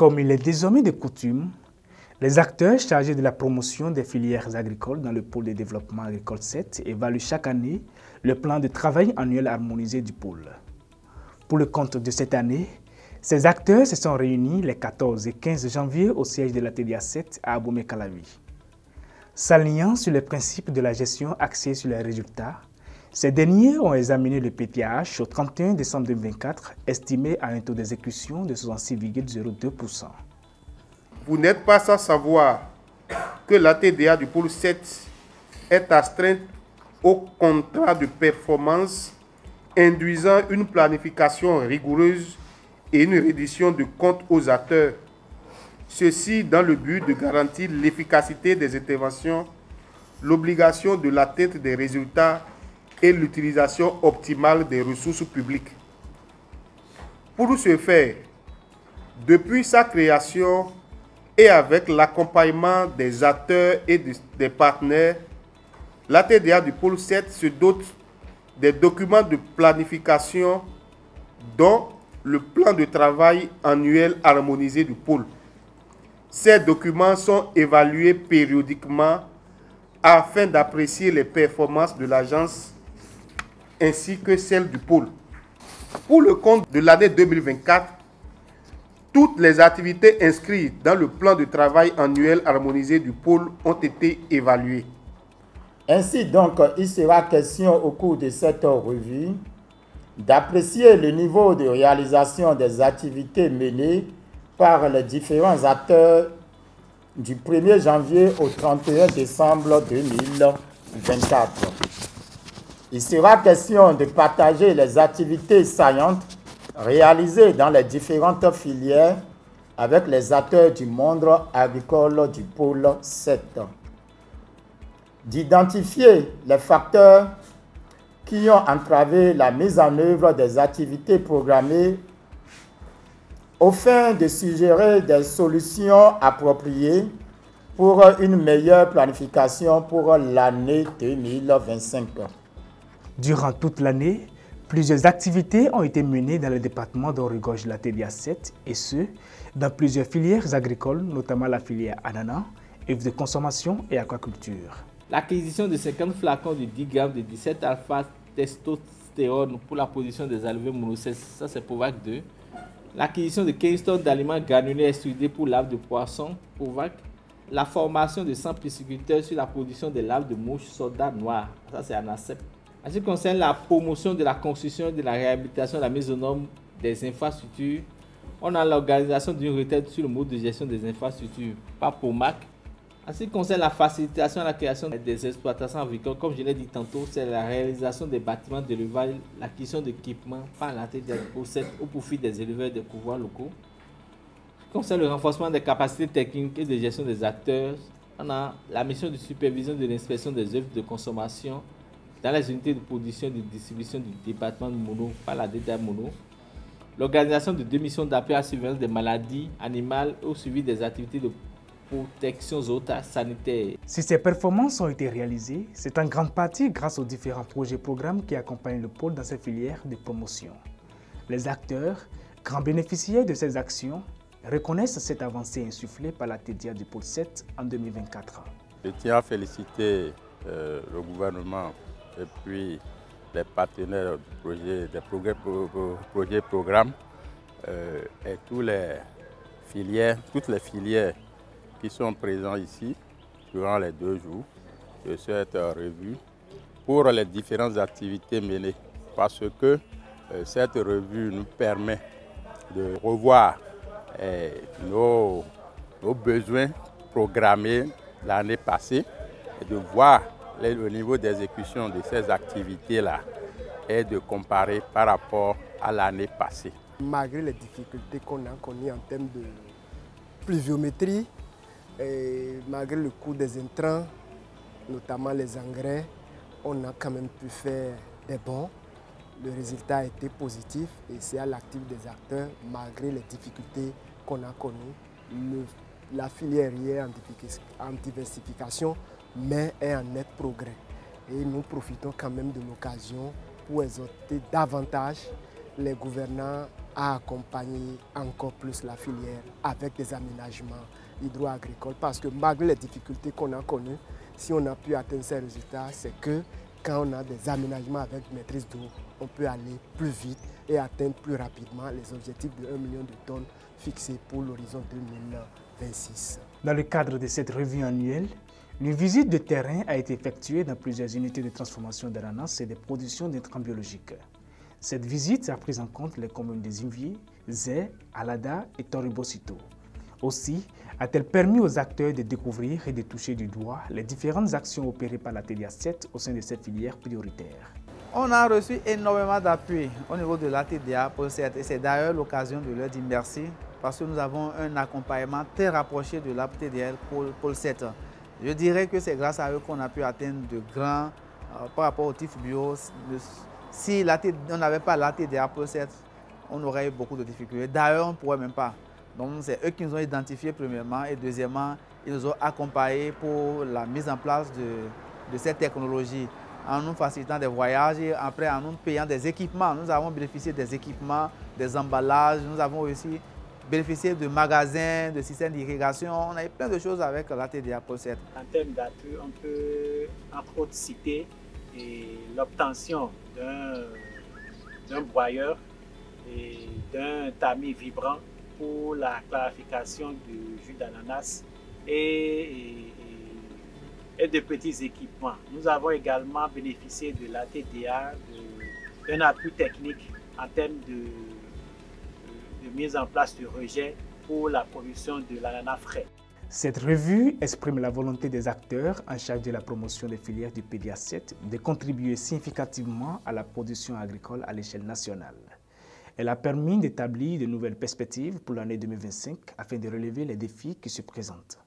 Comme il est désormais de coutume, les acteurs chargés de la promotion des filières agricoles dans le pôle de développement agricole 7 évaluent chaque année le plan de travail annuel harmonisé du pôle. Pour le compte de cette année, ces acteurs se sont réunis les 14 et 15 janvier au siège de la TDA 7 à Abomey-Calavi. S'alignant sur les principes de la gestion axée sur les résultats, ces derniers ont examiné le PTH au 31 décembre 2024, estimé à un taux d'exécution de 66,02%. Vous n'êtes pas sans savoir que la TDA du pôle 7 est astreinte au contrat de performance induisant une planification rigoureuse et une reddition de comptes aux acteurs. Ceci dans le but de garantir l'efficacité des interventions, l'obligation de l'atteinte des résultats et l'utilisation optimale des ressources publiques. Pour ce faire, depuis sa création et avec l'accompagnement des acteurs et des partenaires, la TDA du pôle 7 se dote des documents de planification dont le plan de travail annuel harmonisé du pôle. Ces documents sont évalués périodiquement afin d'apprécier les performances de l'agence ainsi que celles du pôle. Pour le compte de l'année 2024, toutes les activités inscrites dans le plan de travail annuel harmonisé du pôle ont été évaluées. Ainsi donc, il sera question au cours de cette revue d'apprécier le niveau de réalisation des activités menées par les différents acteurs du 1er janvier au 31 décembre 2024. Il sera question de partager les activités saillantes réalisées dans les différentes filières avec les acteurs du monde agricole du pôle 7. D'identifier les facteurs qui ont entravé la mise en œuvre des activités programmées au fin de suggérer des solutions appropriées pour une meilleure planification pour l'année 2025. Durant toute l'année, plusieurs activités ont été menées dans le département dont regorge la TDA 7 et ce, dans plusieurs filières agricoles, notamment la filière ananas, œufs de consommation et aquaculture. L'acquisition de 50 flacons de 10 grammes de 17 alpha testostérone pour la position des alvéoles monocètes, ça c'est pour VAC 2. L'acquisition de 15 tonnes d'aliments granulés extrudés pour larves de poissons pour VAC. La formation de 100 pisciculteurs sur la production des larves de mouches soldats noires, ça c'est ANACEP. En ce qui concerne la promotion de la construction et de la réhabilitation de la mise aux normes des infrastructures, on a l'organisation d'une retraite sur le mode de gestion des infrastructures par POMAC. En ce qui concerne la facilitation à la création des exploitations agricoles, comme je l'ai dit tantôt, c'est la réalisation des bâtiments d'élevage, l'acquisition d'équipements par la TDA au profit des éleveurs des pouvoirs locaux. En ce qui concerne le renforcement des capacités techniques et de gestion des acteurs, on a la mission de supervision de l'inspection des œuvres de consommation dans les unités de production et de distribution du département de Mono par la TDA Mono. L'organisation de 2 missions d'appui à la surveillance des maladies animales et au suivi des activités de protection sanitaire. Si ces performances ont été réalisées, c'est en grande partie grâce aux différents projets et programmes qui accompagnent le pôle dans ces filières de promotion. Les acteurs, grands bénéficiaires de ces actions, reconnaissent cette avancée insufflée par la TDA du pôle 7 en 2024. Je tiens à féliciter le gouvernement et puis les partenaires du projet, des projets programmes et toutes les filières qui sont présents ici durant les 2 jours de cette revue pour les différentes activités menées. Parce que cette revue nous permet de revoir nos besoins programmés l'année passée et de voir le niveau d'exécution de ces activités-là et de comparer par rapport à l'année passée. Malgré les difficultés qu'on a connues en termes de pluviométrie, et malgré le coût des intrants, notamment les engrais, on a quand même pu faire des bons. Le résultat a été positif et c'est à l'actif des acteurs, malgré les difficultés qu'on a connues. La filière est en diversification, mais est en net progrès. Et nous profitons quand même de l'occasion pour exhorter davantage les gouvernants à accompagner encore plus la filière avec des aménagements hydro-agricoles. Parce que malgré les difficultés qu'on a connues, si on a pu atteindre ces résultats, c'est que quand on a des aménagements avec maîtrise d'eau, on peut aller plus vite et atteindre plus rapidement les objectifs de 1 million de tonnes fixés pour l'horizon 2026. Dans le cadre de cette revue annuelle, une visite de terrain a été effectuée dans plusieurs unités de transformation d'ananas et de production d'intrants biologiques. Cette visite a pris en compte les communes de Zimvier, Zé, Alada et Toribosito. Aussi a-t-elle permis aux acteurs de découvrir et de toucher du doigt les différentes actions opérées par la TDA 7 au sein de cette filière prioritaire. On a reçu énormément d'appui au niveau de la TDA pour cette, et c'est d'ailleurs l'occasion de leur dire merci parce que nous avons un accompagnement très rapproché de la TDL pour 7. Je dirais que c'est grâce à eux qu'on a pu atteindre de grands par rapport au TIF bio. Si on n'avait pas la TDA pour 7, on aurait eu beaucoup de difficultés. D'ailleurs, on ne pourrait même pas. Donc c'est eux qui nous ont identifiés premièrement et deuxièmement, ils nous ont accompagnés pour la mise en place de cette technologie en nous facilitant des voyages et après en nous payant des équipements. Nous avons bénéficié des équipements, des emballages, nous avons aussi bénéficié de magasins, de systèmes d'irrigation. On a eu plein de choses avec la TDA Pro 7. En termes d'appui, on peut entre autres citer l'obtention d'un broyeur et d'un tamis vibrant pour la clarification du jus d'ananas et de petits équipements. Nous avons également bénéficié de la TDA, d'un appui technique en termes de mise en place de rejet pour la production de l'ananas frais. Cette revue exprime la volonté des acteurs en charge de la promotion des filières du PDA 7 de contribuer significativement à la production agricole à l'échelle nationale. Elle a permis d'établir de nouvelles perspectives pour l'année 2025 afin de relever les défis qui se présentent.